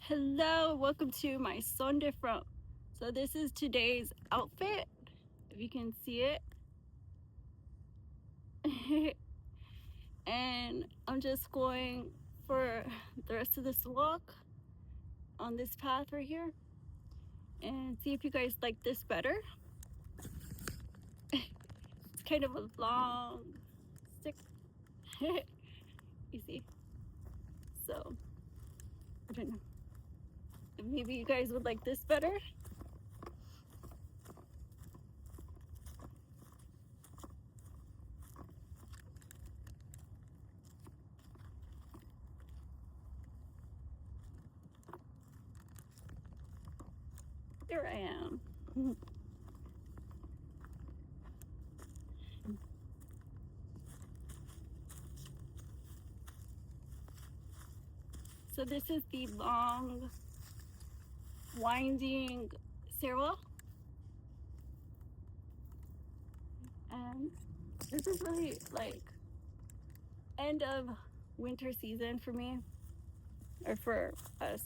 Hello, welcome to my son different. So this is today's outfit, if you can see it. And I'm just going for the rest of this walk on this path right here and see if you guys like this better. It's kind of a long stick. You see? So I don't know. Maybe you guys would like this better. Here I am. So this is the long, winding stairwell. And this is really like end of winter season for me, or for us.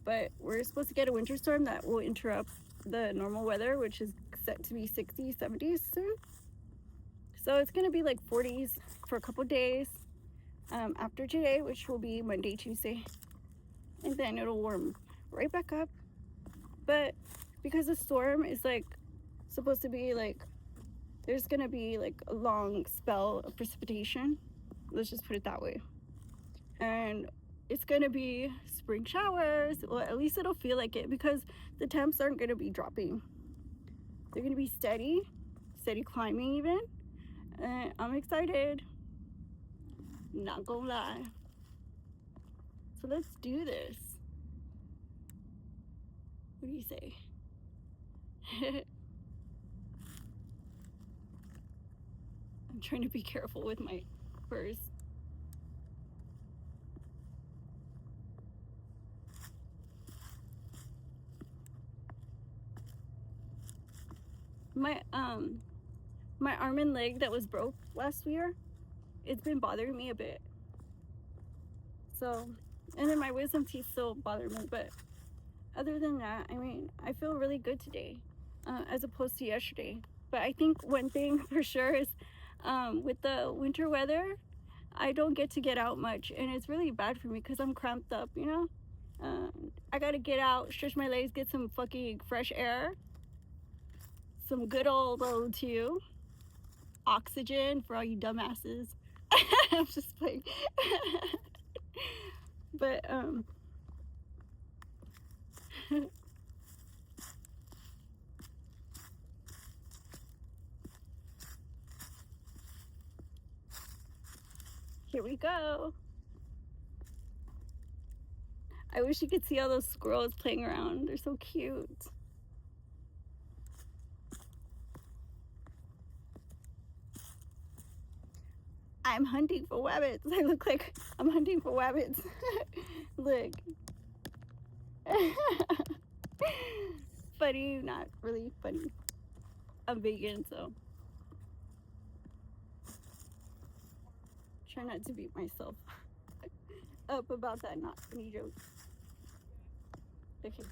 But we're supposed to get a winter storm that will interrupt the normal weather, which is set to be 60s, 70s soon. So it's going to be like 40s for a couple days after today, which will be Monday, Tuesday. And then it'll warm right back up. But because the storm is like supposed to be like, there's going to be like a long spell of precipitation. Let's just put it that way. And it's going to be spring showers. Well, at least it'll feel like it because the temps aren't going to be dropping. They're going to be steady climbing even. And I'm excited. Not gonna lie. So let's do this. What do you say? I'm trying to be careful with my furs. My arm and leg that was broke last year, it's been bothering me a bit. So, and then my wisdom teeth still bother me, but other than that, I mean, I feel really good today, as opposed to yesterday. But I think one thing for sure is, with the winter weather, I don't get out much, and it's really bad for me because I'm cramped up, you know? I gotta get out, stretch my legs, get some fucking fresh air, some good old O2, oxygen for all you dumbasses. I'm just playing. But, here we go. I wish you could see all those squirrels playing around. They're so cute. I'm hunting for rabbits. I look like I'm hunting for rabbits. Look. Funny, not really funny. I'm vegan, so try not to beat myself up about that not funny joke. Okay.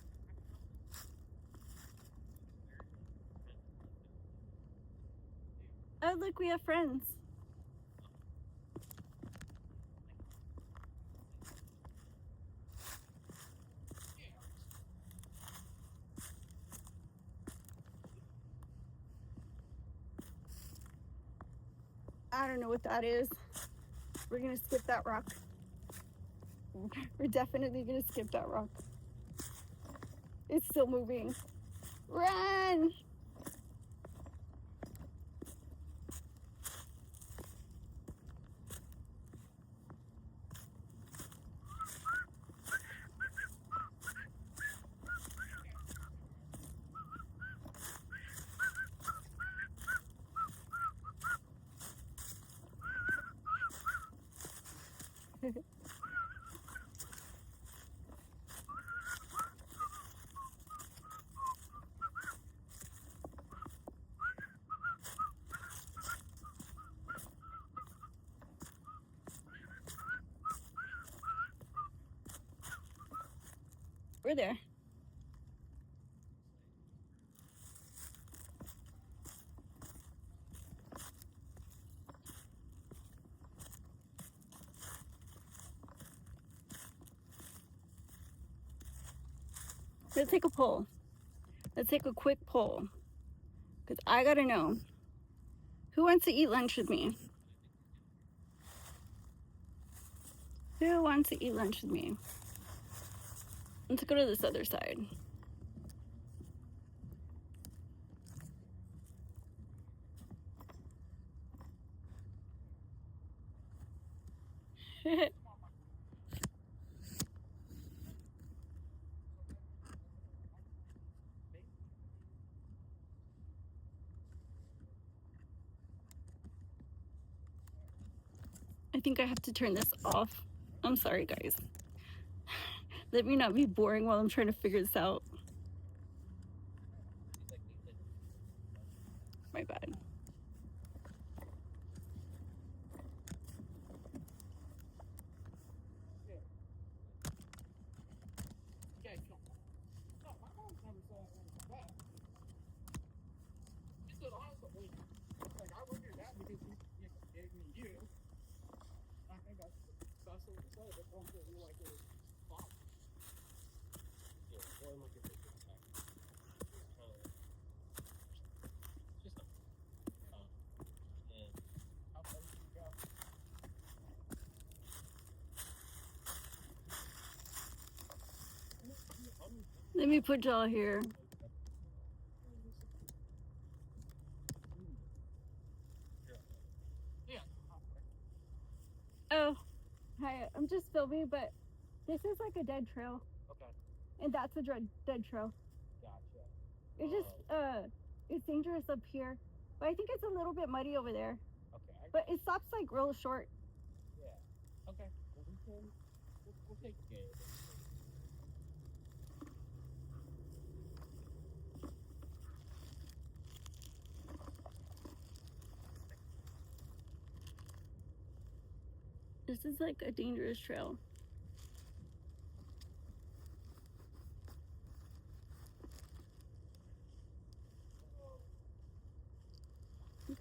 Oh, look, we have friends. I don't know what that is. We're gonna skip that rock. We're definitely gonna skip that rock. It's still moving. Run! We're there. Let's take a poll. Let's take a quick poll. Because I gotta know. Who wants to eat lunch with me? Who wants to eat lunch with me? Let's go to this other side. I think I have to turn this off. I'm sorry, guys. Let me not be boring while I'm trying to figure this out. My bad. Let me put y'all here. Oh, hi. I'm just filming, but this is like a dead trail. Okay. And that's a dead trail. Gotcha. It's just it's dangerous up here, but I think it's a little bit muddy over there. Okay. But it stops like real short. Yeah. Okay. Well, we'll take care of it. This is like a dangerous trail.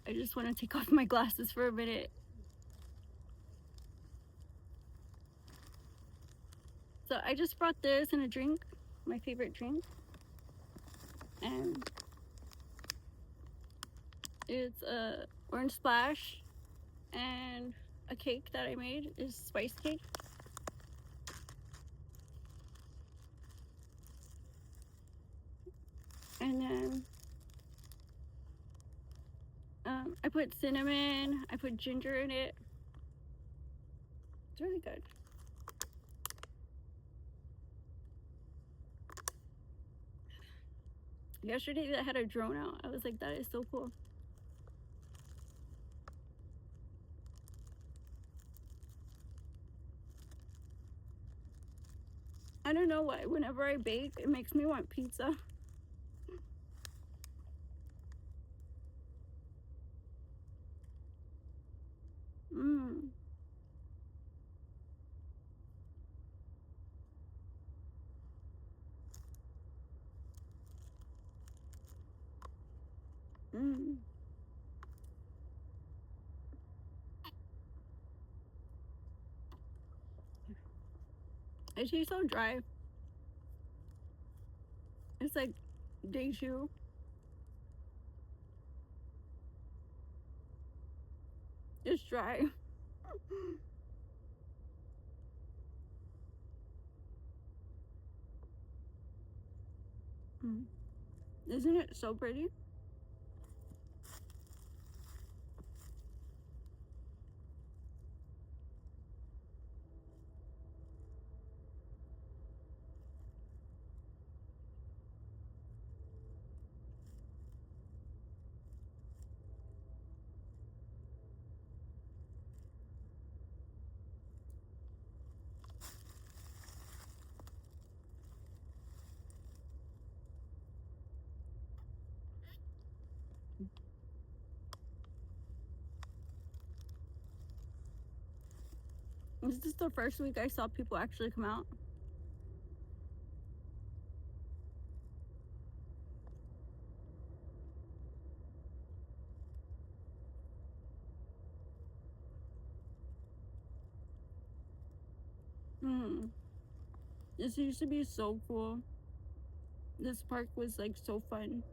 I just want to take off my glasses for a minute. So I just brought this and a drink, my favorite drink. And it's a orange splash and a cake that I made is spice cake. And then I put cinnamon, I put ginger in it. It's really good. Yesterday I had a drone out. I was like, that is so cool. I don't know why. Whenever I bake, it makes me want pizza. Mmm. Mmm. It tastes so dry. It's like deju. It's dry. Mm. Isn't it so pretty? This is the first week I saw people actually come out. Mm. This used to be so cool. This park was like so fun.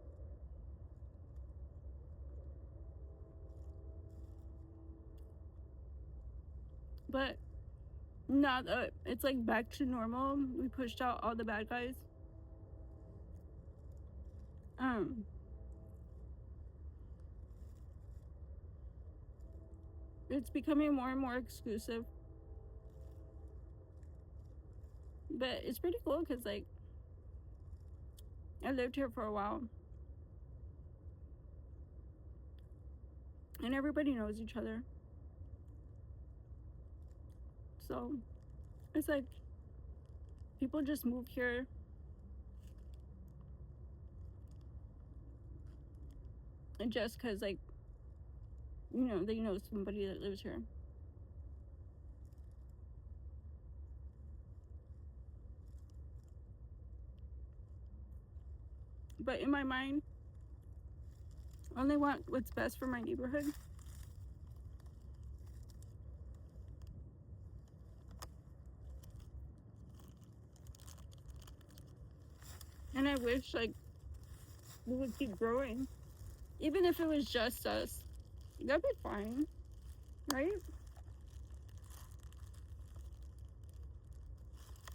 But now that it's like back to normal, we pushed out all the bad guys. Um, it's becoming more and more exclusive. But it's pretty cool because like I lived here for a while. And everybody knows each other. So it's like people just move here and just because like they know somebody that lives here. But in my mind, I only want what's best for my neighborhood. And I wish like we would keep growing. Even if it was just us. That'd be fine. Right?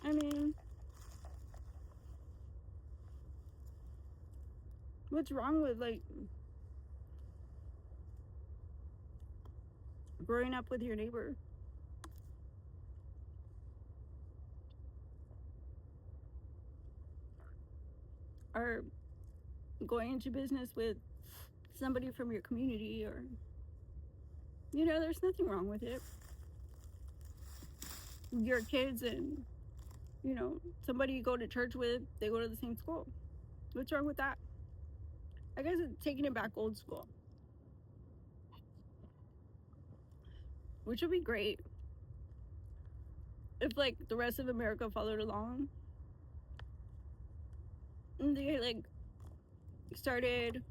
I mean, what's wrong with like growing up with your neighbor? Or going into business with somebody from your community, or there's nothing wrong with it. Your kids and somebody you go to church with, they go to the same school. What's wrong with that? I guess it's taking it back old school, which would be great if like the rest of America followed along and they like started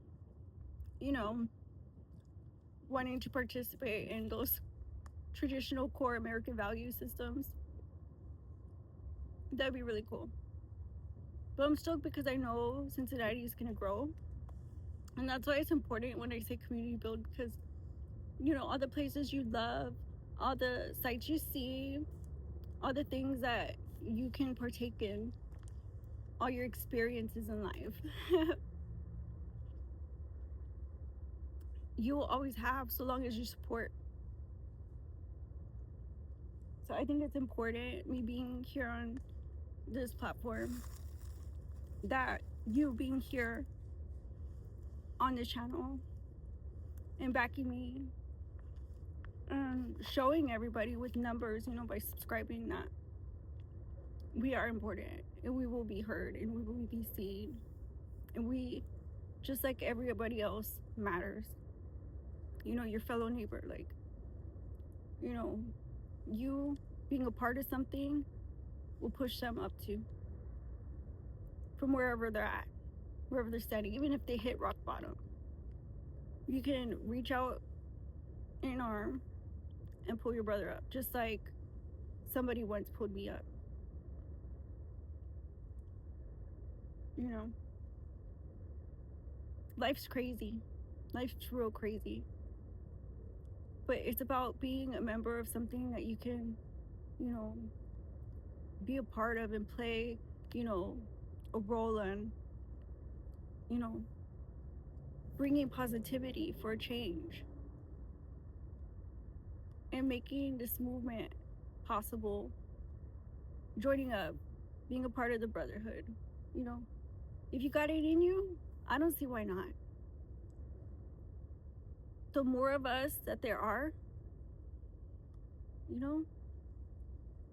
wanting to participate in those traditional core American value systems. That'd be really cool. But I'm stoked because I know Cincinnati is gonna grow, and that's why it's important when I say community build, because all the places you love, all the sights you see, all the things that you can partake in, all your experiences in life, you will always have, so long as you support. So I think it's important, me being here on this platform, that you being here on this channel and backing me and showing everybody with numbers, by subscribing, that we are important and we will be heard and we will be seen, and we, just like everybody else, matters. Your fellow neighbor, like, you being a part of something will push them up to, from wherever they're at, wherever they're standing, even if they hit rock bottom. You can reach out an arm and pull your brother up, just like somebody once pulled me up. Life's crazy. Life's real crazy. But it's about being a member of something that you can, be a part of and play, a role in, bringing positivity for a change and making this movement possible, joining up, being a part of the brotherhood. If you got it in you, I don't see why not. The more of us that there are,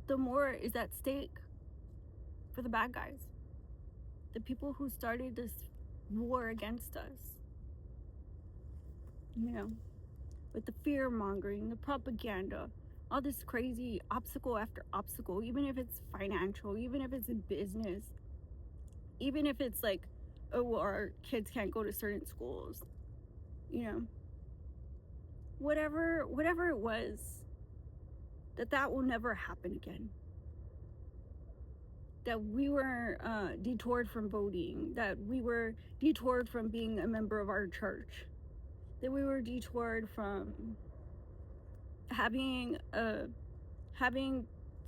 the more is at stake for the bad guys, the people who started this war against us, with the fear mongering, the propaganda, all this crazy obstacle after obstacle, even if it's financial, even if it's in business, even if it's like, oh, well, our kids can't go to certain schools, whatever it was, that will never happen again. that we were detoured from voting, that we were detoured from being a member of our church, that we were detoured from having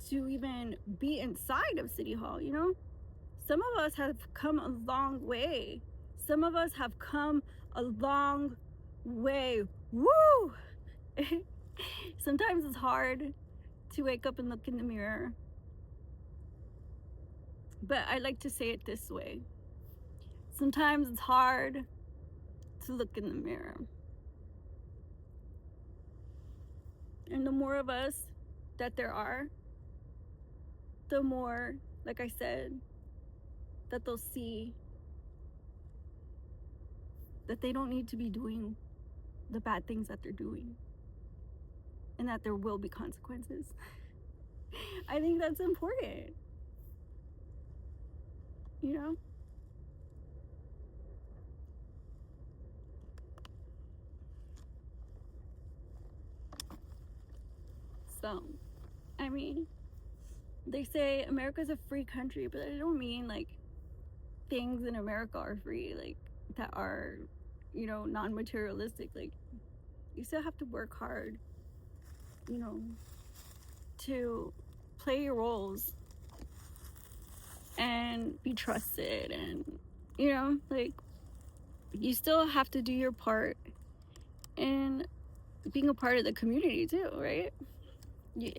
to even be inside of City Hall, you know? Some of us have come a long way. Some of us have come a long way. Woo! Sometimes it's hard to wake up and look in the mirror. But I like to say it this way. Sometimes it's hard to look in the mirror. And the more of us that there are, the more, like I said, that they'll see that they don't need to be doing the bad things that they're doing, and that there will be consequences. I think that's important, you know? So, I mean, they say America's a free country, but I don't mean like things in America are free, like that are, you know, non-materialistic. Like, you still have to work hard, you know, to play your roles and be trusted, and, you know, like, you still have to do your part in being a part of the community too, right?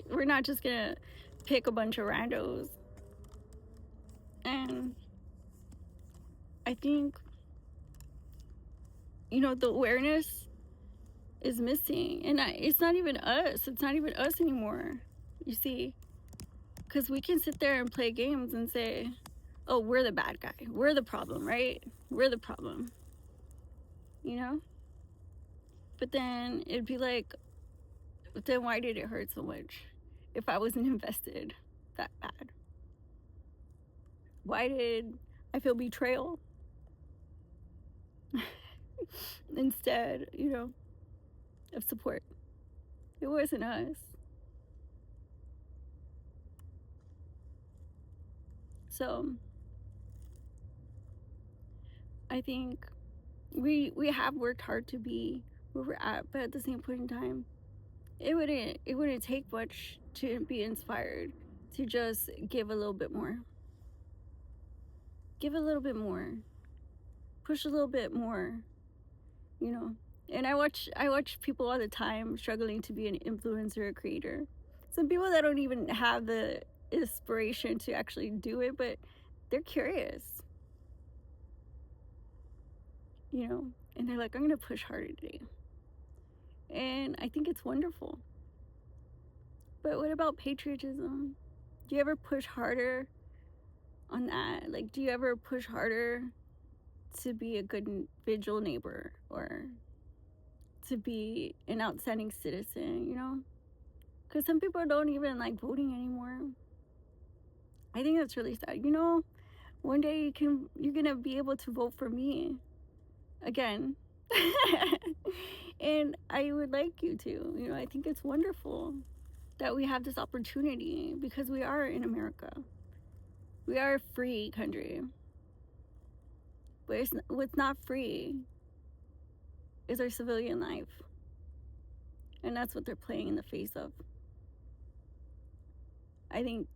We're not just gonna pick a bunch of randos. And I think, you know, the awareness is missing, and it's not even us anymore, you see, because we can sit there and play games and say, oh, we're the bad guy, we're the problem, right? We're the problem, you know? But then it'd be like, but then why did it hurt so much if I wasn't invested that bad? Why did I feel betrayal instead, you know, of support? It wasn't us. So I think we have worked hard to be where we're at, but at the same point in time, it wouldn't take much to be inspired to just give a little bit more. Give a little bit more. Push a little bit more, you know. And I watch people all the time struggling to be an influencer or creator. Some people that don't even have the inspiration to actually do it, but they're curious, you know, and they're like, I'm gonna push harder today. And I think it's wonderful. But what about patriotism? Do you ever push harder on that? Like, do you ever push harder to be a good vigil neighbor, or to be an outstanding citizen, you know? Because some people don't even like voting anymore. I think that's really sad. You know, one day you're gonna be able to vote for me again. And I would like you to, you know, I think it's wonderful that we have this opportunity, because we are in America. We are a free country. But what's not free is our civilian life. And that's what they're playing in the face of. I think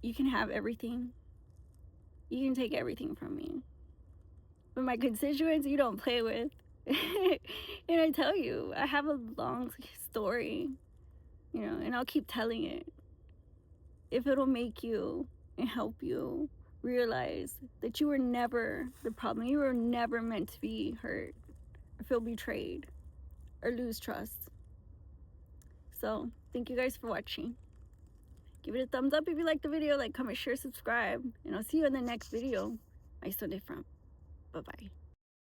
you can have everything. You can take everything from me. But my constituents, you don't play with. And I tell you, I have a long story, you know, and I'll keep telling it. If it'll make you and help you realize that you were never the problem. You were never meant to be hurt or feel betrayed or lose trust. So thank you guys for watching. Give it a thumbs up if you like the video, like, comment, share, subscribe, and I'll see you in the next video. I so different. Bye-bye.